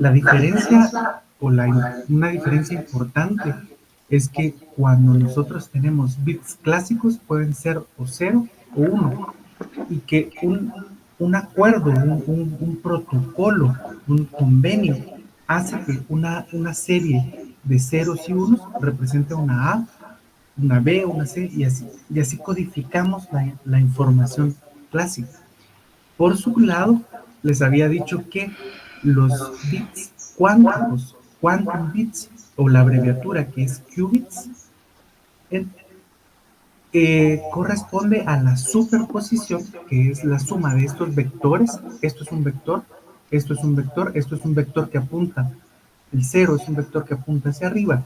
La diferencia una diferencia importante es que cuando nosotros tenemos bits clásicos pueden ser o 0 o 1 y que un acuerdo, un protocolo, un convenio hace que una serie de ceros y unos represente una A, una B, una C y así codificamos la información clásica. Por su lado, les había dicho que los bits cuánticos, quantum bits, o la abreviatura que es qubits, corresponde a la superposición, que es la suma de estos vectores. Esto es un vector, esto es un vector, esto es un vector que apunta, el 0 es un vector que apunta hacia arriba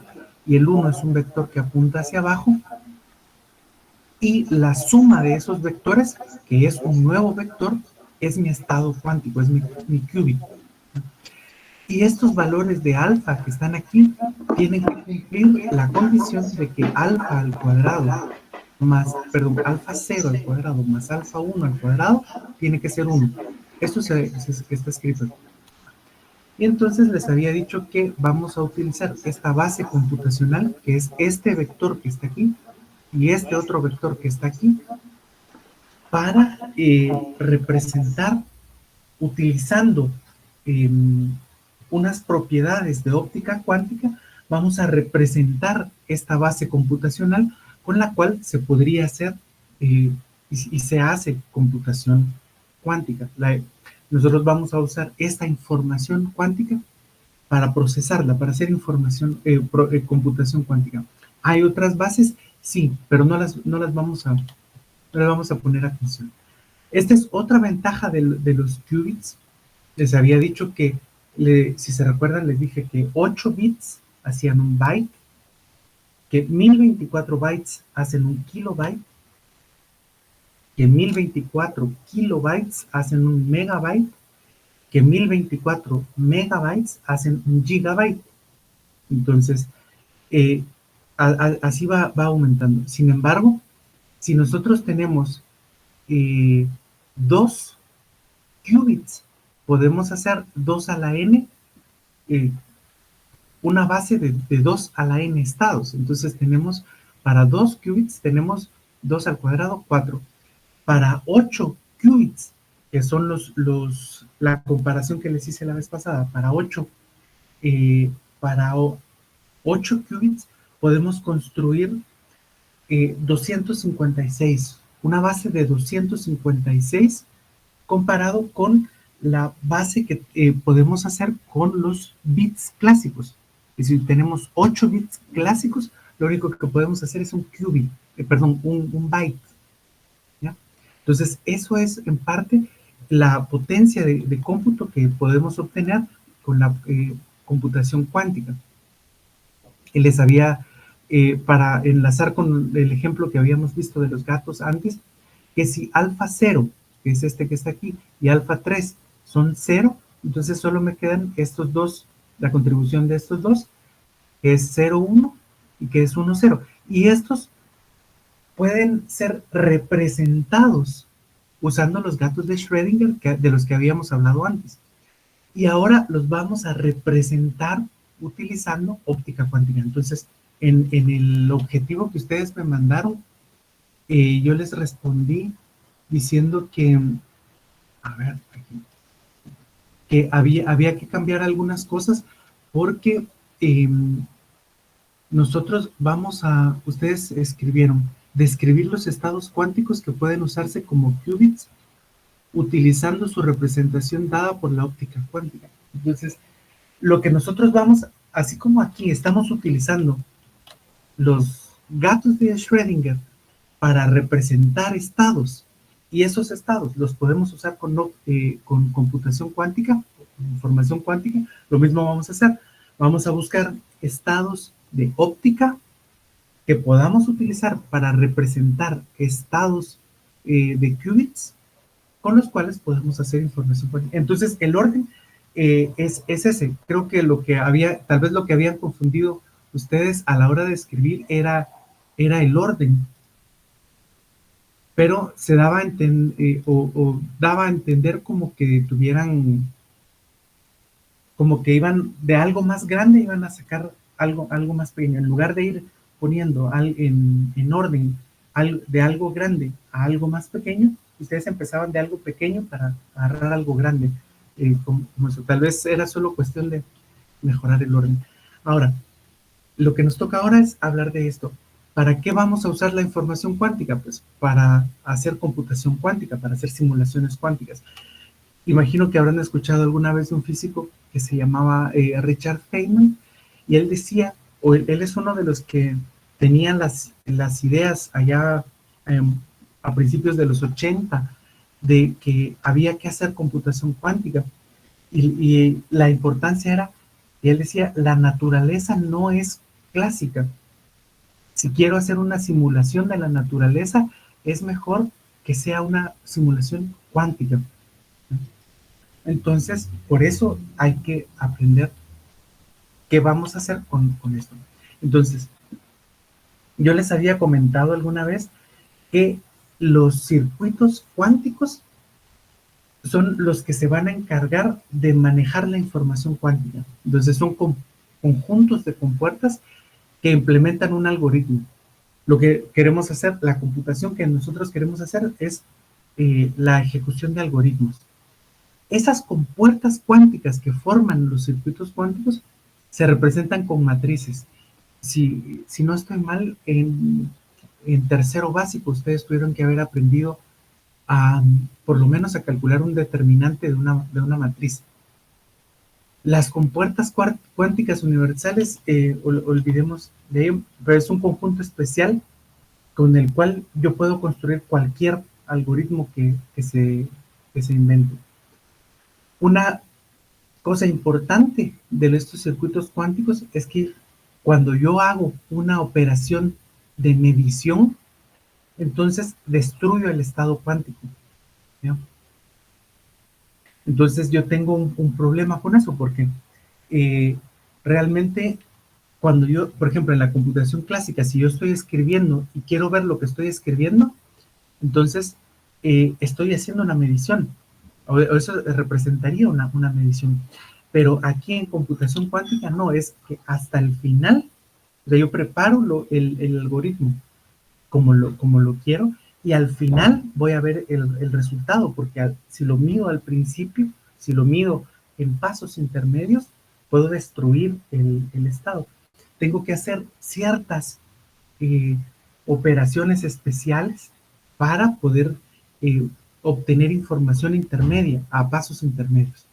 y el 1 es un vector que apunta hacia abajo, y la suma de esos vectores, que es un nuevo vector, es mi estado cuántico, es mi qubit. Y estos valores de alfa que están aquí tienen que cumplir la condición de que alfa al cuadrado más, perdón, alfa 0 al cuadrado más alfa 1 al cuadrado tiene que ser 1. Esto está escrito. Y entonces les había dicho que vamos a utilizar esta base computacional, que es este vector que está aquí y este otro vector que está aquí, para representar, utilizando eh, unas propiedades de óptica cuántica, vamos a representar esta base computacional con la cual se podría hacer y se hace computación cuántica. Nosotros vamos a usar esta información cuántica para procesarla, para hacer computación cuántica. ¿Hay otras bases? Sí, pero no las vamos a poner atención. Esta es otra ventaja de los qubits. Les había dicho que, si se recuerdan, les dije que 8 bits hacían un byte, que 1024 bytes hacen un kilobyte, que 1024 kilobytes hacen un megabyte, que 1024 megabytes hacen un gigabyte. Entonces, así va aumentando. Sin embargo, si nosotros tenemos 2 qubits, podemos hacer 2 a la n, una base de 2 a la n estados. Entonces tenemos, para 2 qubits, tenemos 2 al cuadrado, 4. Para 8 qubits, que son la comparación que les hice la vez pasada, para 8 qubits podemos construir 256, una base de 256 comparado con la base que podemos hacer con los bits clásicos. Es decir, tenemos 8 bits clásicos, lo único que podemos hacer es un qubit, un byte. ¿Ya? Entonces, eso es en parte la potencia de cómputo que podemos obtener con la computación cuántica. Y les había, para enlazar con el ejemplo que habíamos visto de los gatos antes, que si alfa 0, que es este que está aquí, y alfa 3 son 0, entonces solo me quedan estos dos, la contribución de estos dos, que es 0, 1 y que es 1, 0. Y estos pueden ser representados usando los gatos de Schrödinger, de los que habíamos hablado antes. Y ahora los vamos a representar utilizando óptica cuántica. Entonces, en el objetivo que ustedes me mandaron, yo les respondí diciendo que, a ver, aquí, que había que cambiar algunas cosas porque nosotros ustedes escribieron, describir los estados cuánticos que pueden usarse como qubits utilizando su representación dada por la óptica cuántica. Entonces, lo que nosotros así como aquí estamos utilizando los gatos de Schrödinger para representar estados, y esos estados los podemos usar con computación cuántica, con información cuántica, lo mismo vamos a hacer. Vamos a buscar estados de óptica que podamos utilizar para representar estados de qubits con los cuales podemos hacer información cuántica. Entonces, el orden es ese. Creo que tal vez lo que habían confundido ustedes a la hora de escribir era el orden, pero se daba o daba a entender como que tuvieran como que iban de algo más grande, iban a sacar algo más pequeño. En lugar de ir poniendo en orden de algo grande a algo más pequeño, ustedes empezaban de algo pequeño para agarrar algo grande. Como eso. Tal vez era solo cuestión de mejorar el orden. Ahora, lo que nos toca ahora es hablar de esto. ¿Para qué vamos a usar la información cuántica? Pues para hacer computación cuántica, para hacer simulaciones cuánticas. Imagino que habrán escuchado alguna vez de un físico que se llamaba Richard Feynman, y él decía, o él es uno de los que tenían las ideas allá eh, a principios de los 80 de que había que hacer computación cuántica. Y la importancia era, y él decía, la naturaleza no es clásica. Si quiero hacer una simulación de la naturaleza, es mejor que sea una simulación cuántica. Entonces, por eso hay que aprender qué vamos a hacer con esto. Entonces, yo les había comentado alguna vez que los circuitos cuánticos son los que se van a encargar de manejar la información cuántica. Entonces, son conjuntos de compuertas que implementan un algoritmo. Lo que queremos hacer, la computación que nosotros queremos hacer es la ejecución de algoritmos. Esas compuertas cuánticas que forman los circuitos cuánticos se representan con matrices. Si no estoy mal, en tercero básico ustedes tuvieron que haber aprendido por lo menos a calcular un determinante de una matriz. Las compuertas cuánticas universales, olvidemos de ello, pero es un conjunto especial con el cual yo puedo construir cualquier algoritmo que se invente. Una cosa importante de estos circuitos cuánticos es que cuando yo hago una operación de medición, entonces destruyo el estado cuántico, ¿no? Entonces yo tengo un problema con eso porque eh, realmente cuando yo, por ejemplo, en la computación clásica, si yo estoy escribiendo y quiero ver lo que estoy escribiendo, entonces estoy haciendo una medición, o eso representaría una medición. Pero aquí en computación cuántica no, es que hasta el final, o sea, yo preparo el algoritmo como lo quiero, y al final voy a ver el resultado, porque si lo mido al principio, si lo mido en pasos intermedios, puedo destruir el estado. Tengo que hacer ciertas eh, operaciones especiales para poder obtener información intermedia a pasos intermedios.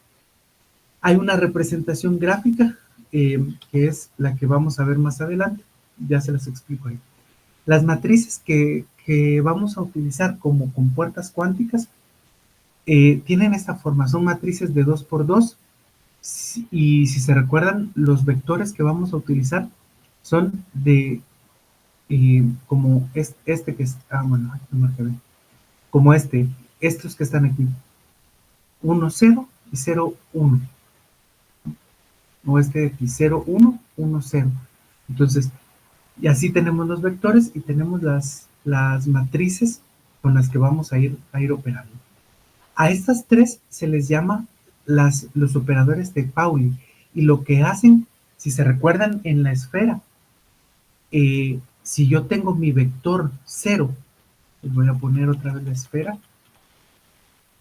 Hay una representación gráfica que es la que vamos a ver más adelante, ya se las explico ahí. Las matrices que vamos a utilizar como compuertas cuánticas tienen esta forma, son matrices de 2 por 2, y si se recuerdan, los vectores que vamos a utilizar son de como este que es, bueno, como estos que están aquí, 1, 0 y 0, 1, o este de aquí, 0, 1, 1, 0. Entonces, y así tenemos los vectores y tenemos las matrices con las que vamos a ir operando. A estas tres se les llama los operadores de Pauli, y lo que hacen, si se recuerdan en la esfera, si yo tengo mi vector 0, les voy a poner otra vez la esfera,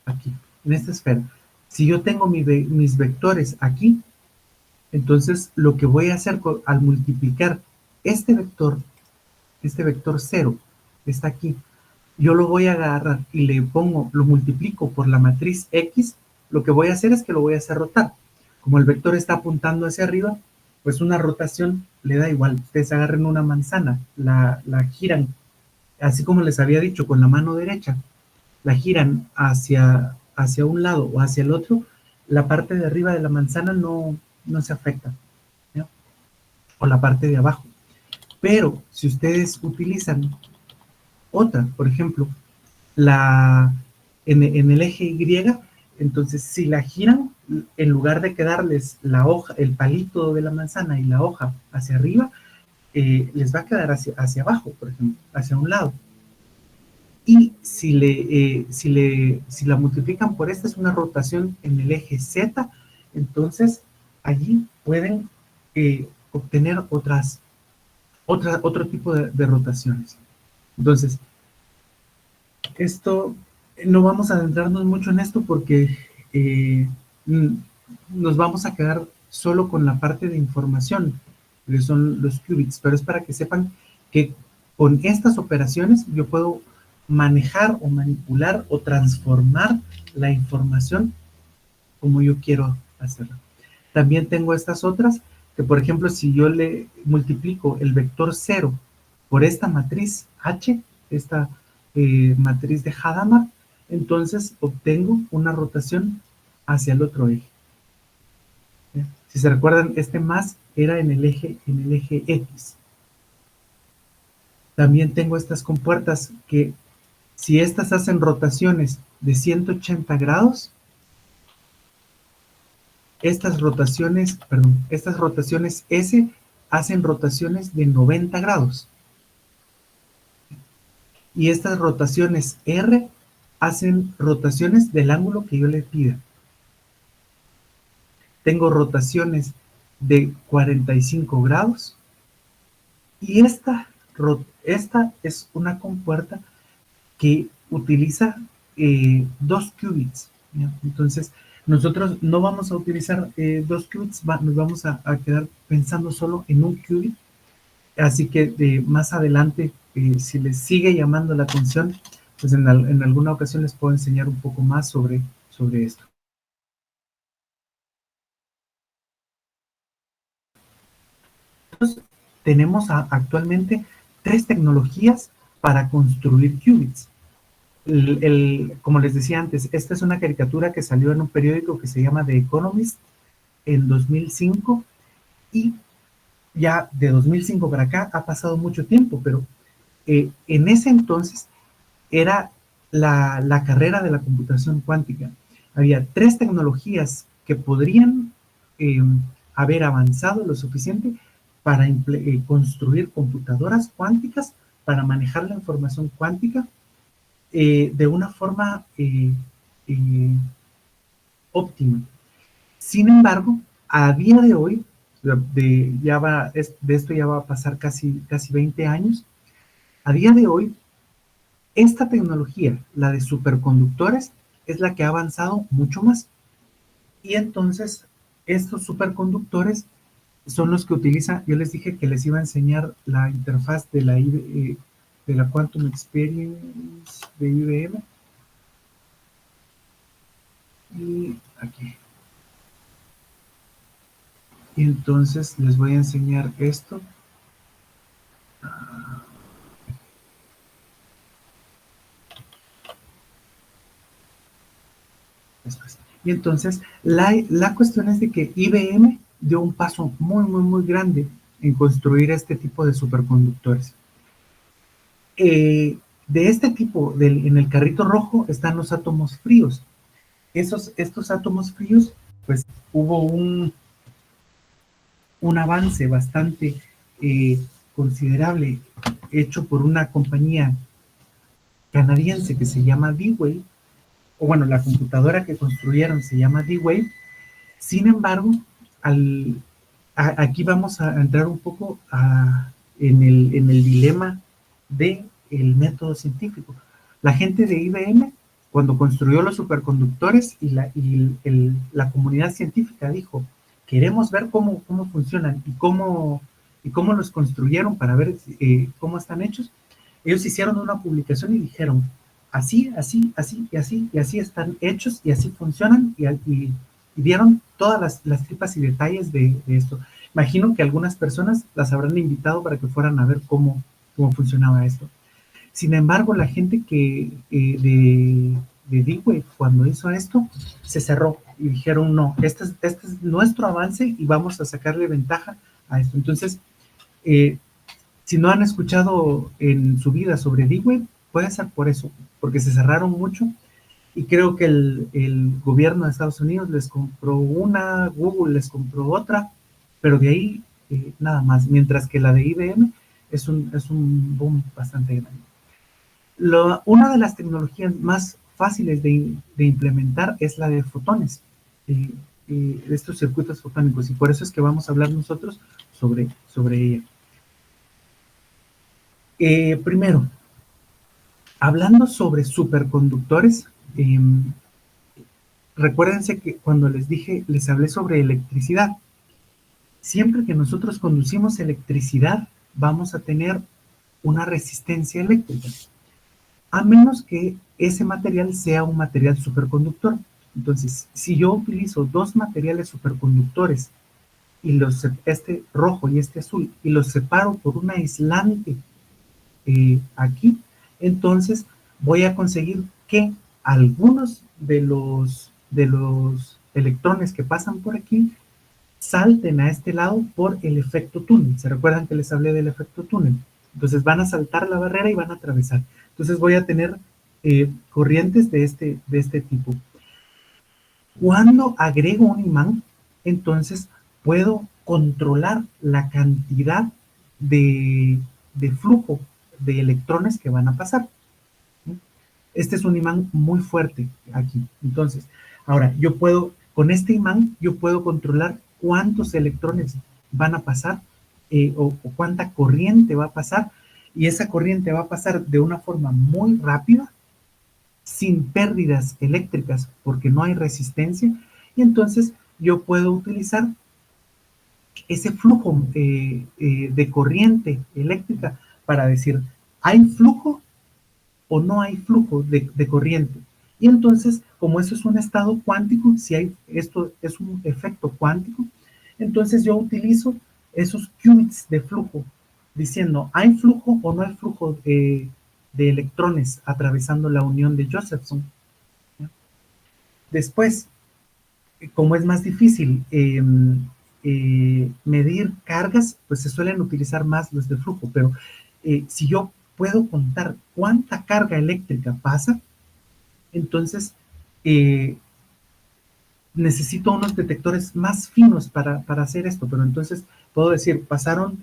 aquí, en esta esfera. Si yo tengo mis vectores aquí, entonces lo que voy a hacer al multiplicar este vector 0, está aquí, yo lo voy a agarrar y lo multiplico por la matriz X, lo que voy a hacer es que lo voy a hacer rotar. Como el vector está apuntando hacia arriba, pues una rotación le da igual. Ustedes agarren una manzana, la giran, así como les había dicho, con la mano derecha, la giran hacia un lado o hacia el otro, la parte de arriba de la manzana no se afecta, ¿no? O la parte de abajo. Pero si ustedes utilizan otra, por ejemplo, en el eje Y, entonces si la giran, en lugar de quedarles la hoja, el palito de la manzana y la hoja hacia arriba, les va a quedar hacia abajo, por ejemplo, hacia un lado. Y si la multiplican por esta, es una rotación en el eje Z, entonces allí pueden obtener otro tipo de rotaciones. Entonces, esto, no vamos a adentrarnos mucho en esto porque eh, nos vamos a quedar solo con la parte de información, que son los qubits, pero es para que sepan que con estas operaciones yo puedo manejar o manipular o transformar la información como yo quiero hacerlo. También tengo estas otras, que por ejemplo, si yo le multiplico el vector 0 por esta matriz H, esta matriz de Hadamard, entonces obtengo una rotación hacia el otro eje. ¿Sí? Si se recuerdan, este más era en el eje X. También tengo estas compuertas que si estas hacen rotaciones de 180 grados, estas rotaciones S hacen rotaciones de 90 grados. Y estas rotaciones R hacen rotaciones del ángulo que yo le pida. Tengo rotaciones de 45 grados. Y esta es una compuerta que utiliza 2 qubits. ¿Ya? Entonces, nosotros no vamos a utilizar 2 qubits, nos vamos a quedar pensando solo en un qubit. Así que más adelante, si les sigue llamando la atención, pues en alguna ocasión les puedo enseñar un poco más sobre esto. Entonces, tenemos actualmente 3 tecnologías para construir qubits. Como les decía antes, esta es una caricatura que salió en un periódico que se llama The Economist en 2005 y ya de 2005 para acá ha pasado mucho tiempo, pero en ese entonces era la carrera de la computación cuántica. Había 3 tecnologías que podrían haber avanzado lo suficiente para construir computadoras cuánticas, para manejar la información cuántica de una forma eh, óptima. Sin embargo, a día de hoy, de esto ya va a pasar casi 20 años, a día de hoy, esta tecnología, la de superconductores, es la que ha avanzado mucho más. Y entonces, estos superconductores son los que utiliza, yo les dije que les iba a enseñar la interfaz de la Quantum Experience de IBM. Y aquí. Y entonces les voy a enseñar esto. Y entonces la cuestión es de que IBM dio un paso muy grande en construir este tipo de superconductores. De este tipo, en el carrito rojo, están los átomos fríos. Estos átomos fríos, pues hubo un avance bastante considerable hecho por una compañía canadiense que se llama D-Wave, o bueno, la computadora que construyeron se llama D-Wave. Sin embargo, aquí vamos a entrar un poco en el dilema del método científico. La gente de IBM, cuando construyó los superconductores y la comunidad científica dijo, queremos ver cómo funcionan y cómo los construyeron para ver cómo están hechos, ellos hicieron una publicación y dijeron, así, así, así y así, y así están hechos y así funcionan y dieron todas las tripas y detalles de esto. Imagino que algunas personas las habrán invitado para que fueran a ver cómo funcionaba esto. Sin embargo, la gente de D-Wave, cuando hizo esto, se cerró y dijeron, no, este es nuestro avance y vamos a sacarle ventaja a esto. Entonces, si no han escuchado en su vida sobre D-Wave, puede ser por eso, porque se cerraron mucho y creo que el gobierno de Estados Unidos les compró una, Google les compró otra, pero de ahí nada más, mientras que la de IBM es un boom bastante grande. Una de las tecnologías más fáciles de implementar es la de fotones. de estos circuitos fotónicos, y por eso es que vamos a hablar nosotros sobre ella. Primero, hablando sobre superconductores, recuérdense que cuando les hablé sobre electricidad. Siempre que nosotros conducimos electricidad, vamos a tener una resistencia eléctrica, a menos que ese material sea un material superconductor. Entonces, si yo utilizo dos materiales superconductores, y este rojo y este azul, y los separo por un aislante aquí, entonces voy a conseguir que algunos de los electrones que pasan por aquí salten a este lado por el efecto túnel. ¿Se recuerdan que les hablé del efecto túnel? Entonces van a saltar la barrera y van a atravesar. Entonces voy a tener corrientes de este tipo. Cuando agrego un imán, entonces puedo controlar la cantidad de flujo de electrones que van a pasar. Este es un imán muy fuerte aquí. Entonces, ahora con este imán, yo puedo controlar cuántos electrones van a pasar o cuánta corriente va a pasar, y esa corriente va a pasar de una forma muy rápida, sin pérdidas eléctricas, porque no hay resistencia, y entonces yo puedo utilizar ese flujo de corriente eléctrica para decir, ¿hay flujo o no hay flujo de corriente? Y entonces, como eso es un estado cuántico, si esto es un efecto cuántico, entonces yo utilizo esos qubits de flujo, diciendo, ¿hay flujo o no hay flujo de electrones atravesando la unión de Josephson? Después, como es más difícil medir cargas, pues se suelen utilizar más los de flujo, pero si yo puedo contar cuánta carga eléctrica pasa, entonces necesito unos detectores más finos para hacer esto, pero entonces puedo decir, pasaron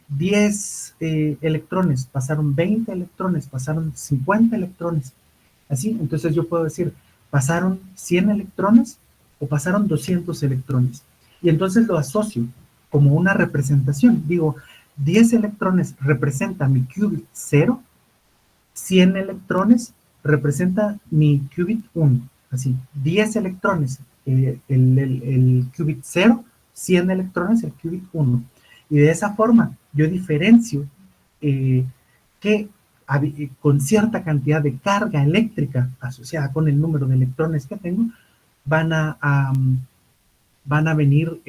10 electrones, pasaron 20 electrones, pasaron 50 electrones, así, entonces yo puedo decir, pasaron 100 electrones o pasaron 200 electrones, y entonces lo asocio como una representación, digo, 10 electrones representa mi qubit 0, 100 electrones representa mi qubit 1, así, 10 electrones, el qubit 0, 100 electrones, el qubit 1. Y de esa forma yo diferencio que con cierta cantidad de carga eléctrica asociada con el número de electrones que tengo, van a venir,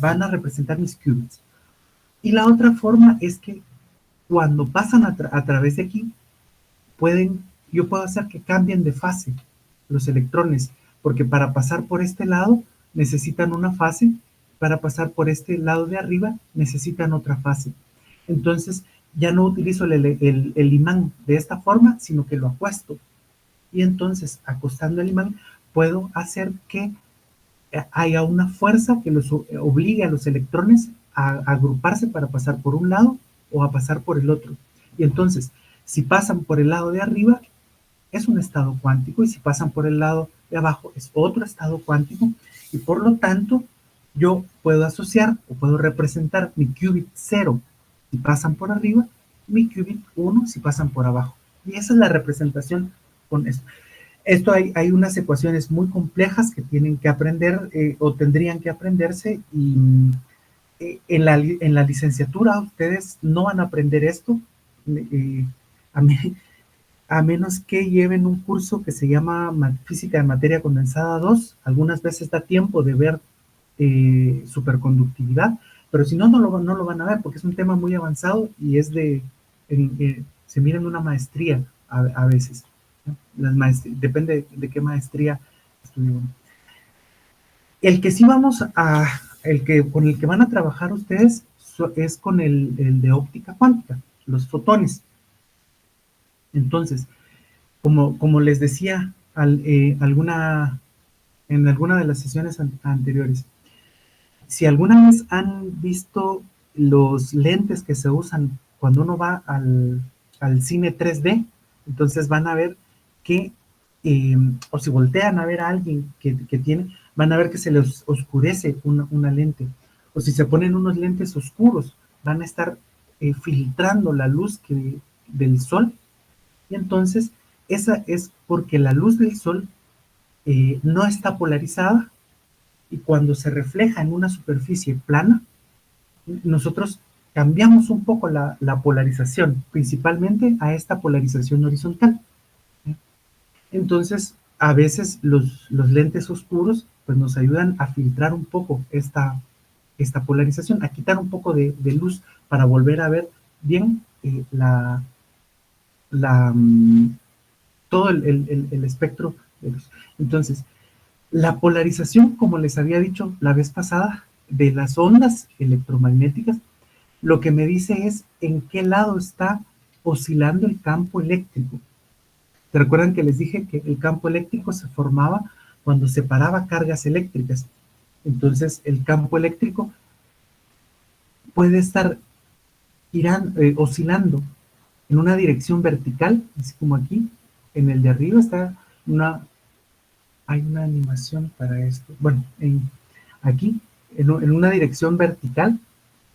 van a representar mis qubits. Y la otra forma es que cuando pasan a través de aquí, yo puedo hacer que cambien de fase los electrones, porque para pasar por este lado necesitan una fase, para pasar por este lado de arriba necesitan otra fase. Entonces ya no utilizo el imán de esta forma, sino que lo acuesto. Y entonces, acostando el imán, puedo hacer que haya una fuerza que los obligue a los electrones a agruparse para pasar por un lado o a pasar por el otro. Y entonces, si pasan por el lado de arriba, es un estado cuántico, y si pasan por el lado de abajo, es otro estado cuántico, y por lo tanto, yo puedo asociar o puedo representar mi qubit 0 si pasan por arriba, mi qubit 1 si pasan por abajo. Y esa es la representación con esto. Hay unas ecuaciones muy complejas que tienen que aprender o tendrían que aprenderse, y en la licenciatura ustedes no van a aprender esto, a, mí, a menos que lleven un curso que se llama Física de Materia Condensada 2. Algunas veces da tiempo de ver superconductividad, pero si no, no lo van a ver, porque es un tema muy avanzado y se mira en una maestría a veces. Depende de qué maestría estudiamos. Con el que van a trabajar ustedes es con el de óptica cuántica, los fotones. Entonces, como les decía en alguna de las sesiones anteriores, si alguna vez han visto los lentes que se usan cuando uno va al cine 3D, entonces van a ver que o si voltean a ver a alguien que tiene, van a ver que se les oscurece una lente. O si se ponen unos lentes oscuros, van a estar filtrando la luz del sol. Y entonces, esa es porque la luz del sol no está polarizada y cuando se refleja en una superficie plana, nosotros cambiamos un poco la polarización, principalmente a esta polarización horizontal. Entonces, a veces los lentes oscuros pues, nos ayudan a filtrar un poco esta polarización, a quitar un poco de luz para volver a ver bien la, todo el espectro de luz. Entonces, la polarización, como les había dicho la vez pasada, de las ondas electromagnéticas, lo que me dice es en qué lado está oscilando el campo eléctrico. ¿Se recuerdan que les dije que el campo eléctrico se formaba cuando separaba cargas eléctricas? Entonces, el campo eléctrico puede estar oscilando en una dirección vertical, así como aquí, en el de arriba está hay una animación para esto. Bueno, aquí, en una dirección vertical,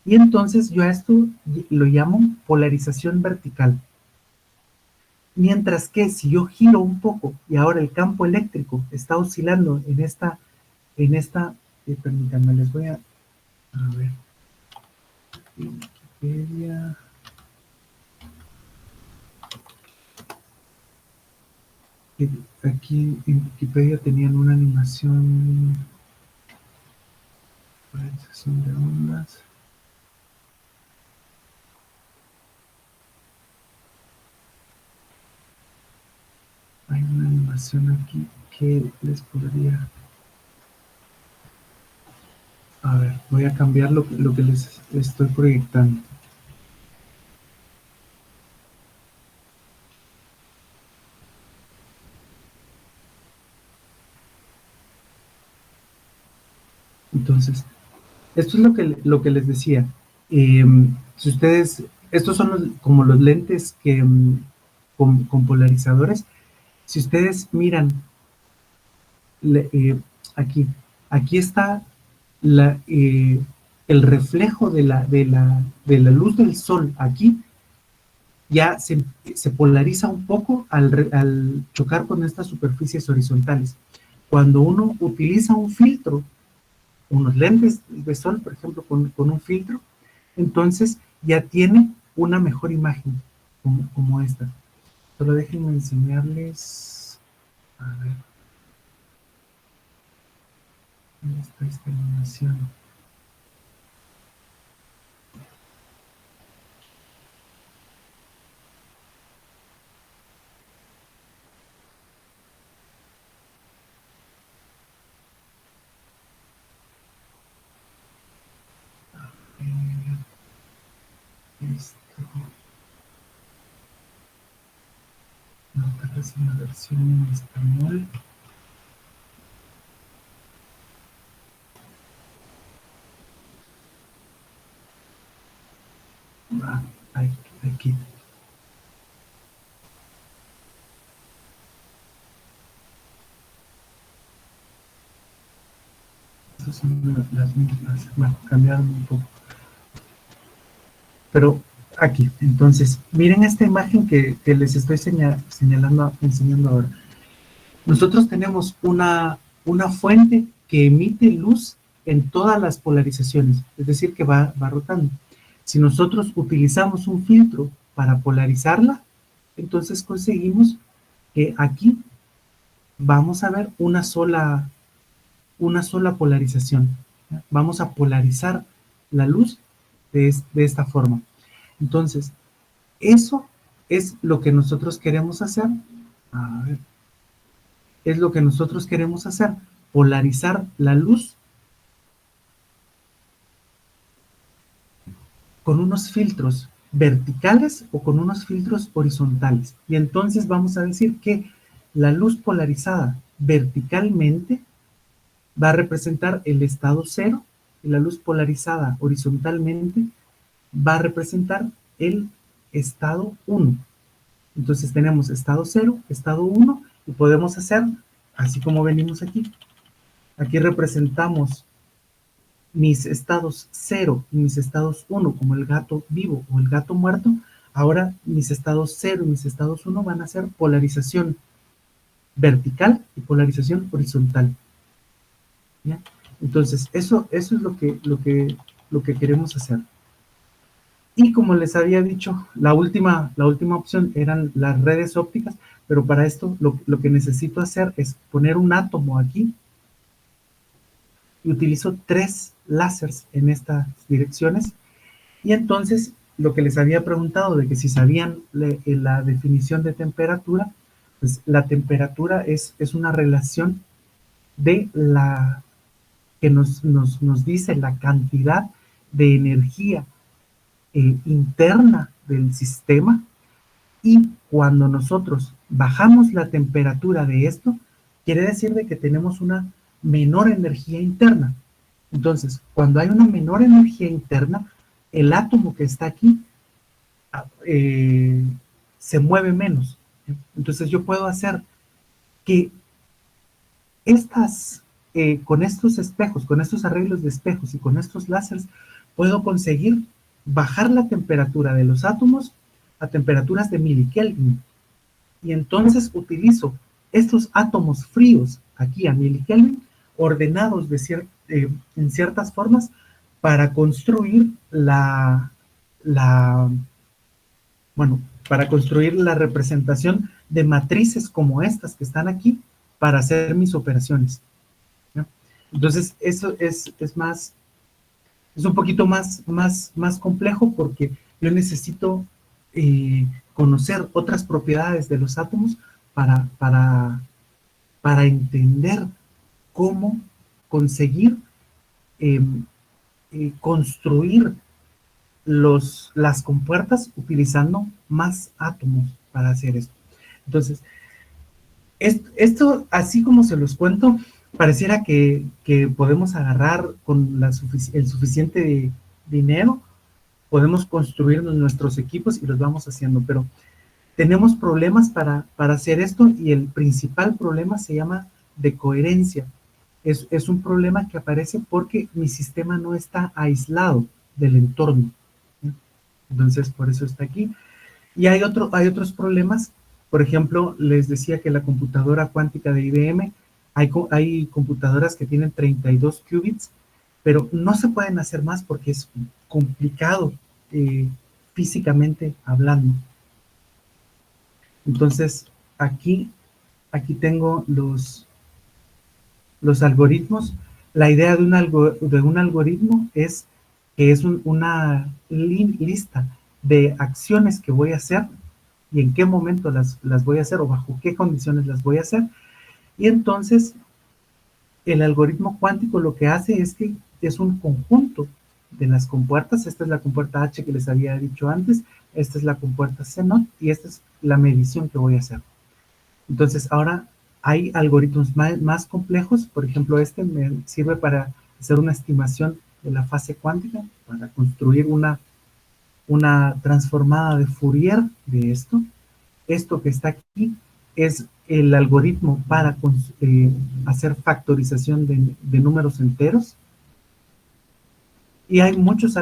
y entonces yo a esto lo llamo polarización vertical. Mientras que si yo giro un poco y ahora el campo eléctrico está oscilando permítanme, les voy a ver, Wikipedia. Aquí en Wikipedia tenían una animación, polarización de ondas. Hay una animación aquí que les podría... A ver, voy a cambiar lo que les estoy proyectando. Entonces, esto es lo que les decía. Si ustedes, estos son como los lentes que con polarizadores. Si ustedes miran aquí, aquí está la, el reflejo de la luz del sol aquí ya se polariza un poco al chocar con estas superficies horizontales. Cuando uno utiliza un filtro, unos lentes de sol, por ejemplo, con un filtro, entonces ya tiene una mejor imagen como esta. Solo déjenme enseñarles, a ver, ¿dónde está esta animación? Esto, no, tal vez una versión en español. Ah, aquí. Estas son las mismas. Bueno, cambiaron un poco. Pero aquí, entonces, miren esta imagen que les estoy enseñando ahora. Nosotros tenemos una fuente que emite luz en todas las polarizaciones, es decir, que va rotando. Si nosotros utilizamos un filtro para polarizarla, entonces conseguimos que aquí vamos a ver una sola polarización. ¿Ya? Vamos a polarizar la luz de esta forma. Entonces, eso es lo que nosotros queremos hacer. A ver, es lo que nosotros queremos hacer, polarizar la luz con unos filtros verticales o con unos filtros horizontales. Y entonces vamos a decir que la luz polarizada verticalmente va a representar el estado cero y la luz polarizada horizontalmente va a representar el estado 1. Entonces tenemos estado 0, estado 1 Y podemos hacer, así como venimos aquí. Aquí representamos mis estados 0 y mis estados 1 como el gato vivo o el gato muerto. Ahora mis estados 0 y mis estados 1 van a ser polarización vertical y polarización horizontal. ¿Ya? Entonces, eso es lo que queremos hacer. Y como les había dicho, la última opción eran las redes ópticas, pero para esto lo que necesito hacer es poner un átomo aquí y utilizo 3 láseres en estas direcciones. Y entonces, lo que les había preguntado de que si sabían la definición de temperatura, pues la temperatura es una relación de la que nos dice la cantidad de energía interna del sistema, y cuando nosotros bajamos la temperatura de esto, quiere decir de que tenemos una menor energía interna. Entonces, cuando hay una menor energía interna, el átomo que está aquí eh, se mueve menos. Entonces yo puedo hacer que con estos espejos, con estos arreglos de espejos y con estos láseres, puedo conseguir bajar la temperatura de los átomos a temperaturas de milikelvin. Y entonces utilizo estos átomos fríos aquí a milikelvin, ordenados en ciertas formas, para construir bueno, para construir la representación de matrices como estas que están aquí para hacer mis operaciones, ¿no? Entonces, eso es un poquito más complejo, porque yo necesito conocer otras propiedades de los átomos para entender cómo conseguir eh, construir las compuertas utilizando más átomos para hacer esto. Entonces, esto, así como se los cuento, pareciera que podemos agarrar con el suficiente dinero, podemos construir nuestros equipos y los vamos haciendo, pero tenemos problemas para hacer esto, y el principal problema se llama de coherencia. Es un problema que aparece porque mi sistema no está aislado del entorno. Entonces, por eso está aquí. Y hay otros problemas. Por ejemplo, les decía que la computadora cuántica de IBM, hay computadoras que tienen 32 qubits, pero no se pueden hacer más porque es complicado físicamente hablando. Entonces, aquí tengo los algoritmos. La idea de un algoritmo es que es una lista de acciones que voy a hacer y en qué momento las voy a hacer o bajo qué condiciones las voy a hacer. Y entonces el algoritmo cuántico lo que hace es que es un conjunto de las compuertas. Esta es la compuerta H que les había dicho antes, esta es la compuerta C0 y esta es la medición que voy a hacer. Entonces ahora hay algoritmos más complejos. Por ejemplo, este me sirve para hacer una estimación de la fase cuántica, para construir una transformada de Fourier de esto. Esto que está aquí es el algoritmo para hacer factorización de números enteros. Y hay muchos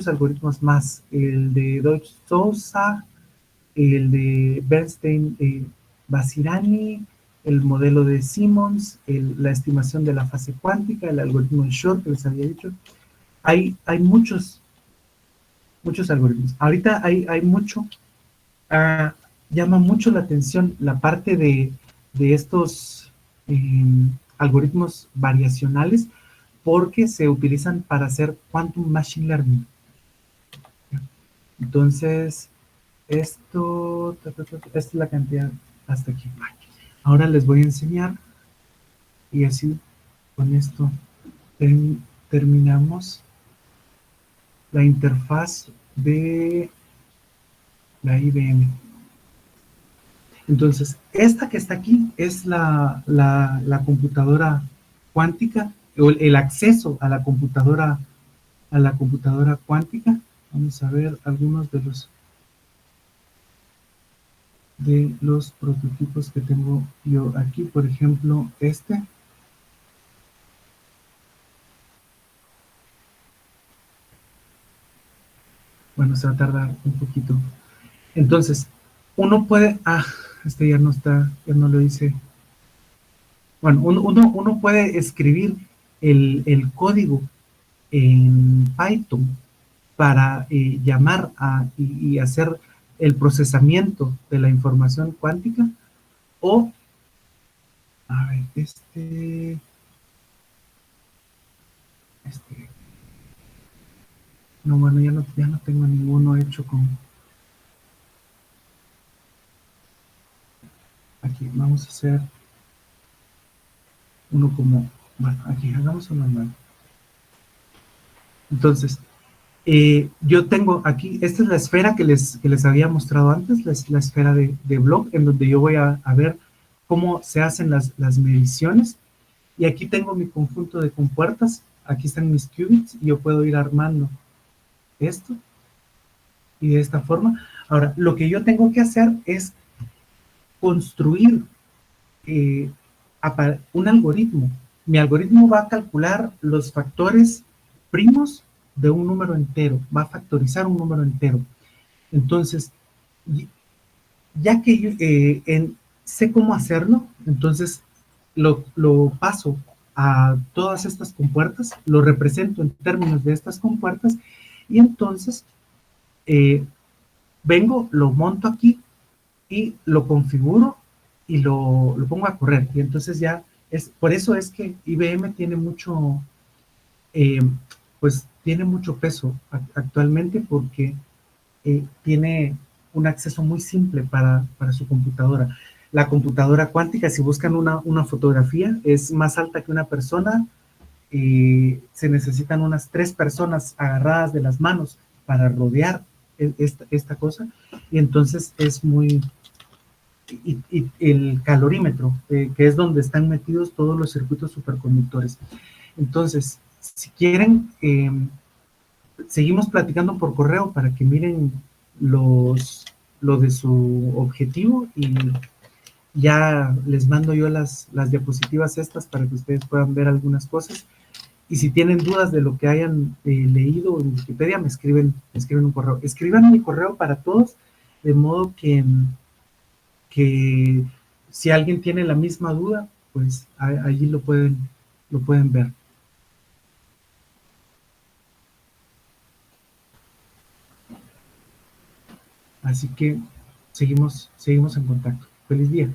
algoritmos más, el de Deutsch-Souza, el de Bernstein-Basirani, el modelo de Simons, la estimación de la fase cuántica, el algoritmo de Shor que les había dicho. Hay muchos algoritmos. Ahorita hay mucho, llama mucho la atención la parte de estos algoritmos variacionales, porque se utilizan para hacer quantum machine learning. Entonces, esta es la cantidad hasta aquí. Ahora les voy a enseñar, y así con esto terminamos la interfaz de la IBM. Entonces, esta que está aquí es la computadora cuántica, o el acceso a la computadora cuántica. Vamos a ver algunos de los de los prototipos que tengo yo aquí. Por ejemplo, este. Bueno, se va a tardar un poquito. Entonces, uno puede, este ya no está, ya no lo hice. Bueno, uno puede escribir el código en Python para llamar y hacer el procesamiento de la información cuántica, o, a ver, no, bueno, ya no tengo ninguno hecho con, aquí, vamos a hacer uno como, bueno, aquí, hagamos uno nuevo. Entonces, yo tengo aquí, esta es la esfera que les había mostrado antes, la esfera de Block, en donde yo voy a ver cómo se hacen las mediciones. Y aquí tengo mi conjunto de compuertas, aquí están mis qubits, y yo puedo ir armando esto y de esta forma. Ahora, lo que yo tengo que hacer es construir eh, un algoritmo. Mi algoritmo va a calcular los factores primos de un número entero, va a factorizar un número entero. Entonces, ya que yo sé cómo hacerlo, entonces lo paso a todas estas compuertas, lo represento en términos de estas compuertas, y entonces eh, vengo, lo monto aquí y lo configuro y lo pongo a correr. Y entonces ya por eso es que IBM tiene mucho, eh, pues tiene mucho peso actualmente, porque tiene un acceso muy simple para su computadora. La computadora cuántica, si buscan una fotografía, es más alta que una persona. Se necesitan unas 3 personas agarradas de las manos para rodear esta cosa. Y entonces es muy, y el calorímetro, que es donde están metidos todos los circuitos superconductores. Entonces, si quieren, seguimos platicando por correo para que miren lo de su objetivo, y ya les mando yo las diapositivas estas para que ustedes puedan ver algunas cosas. Y si tienen dudas de lo que hayan leído en Wikipedia, me escriben un correo. Escriban mi correo para todos, de modo que si alguien tiene la misma duda, pues allí lo pueden ver. Así que seguimos en contacto. Feliz día.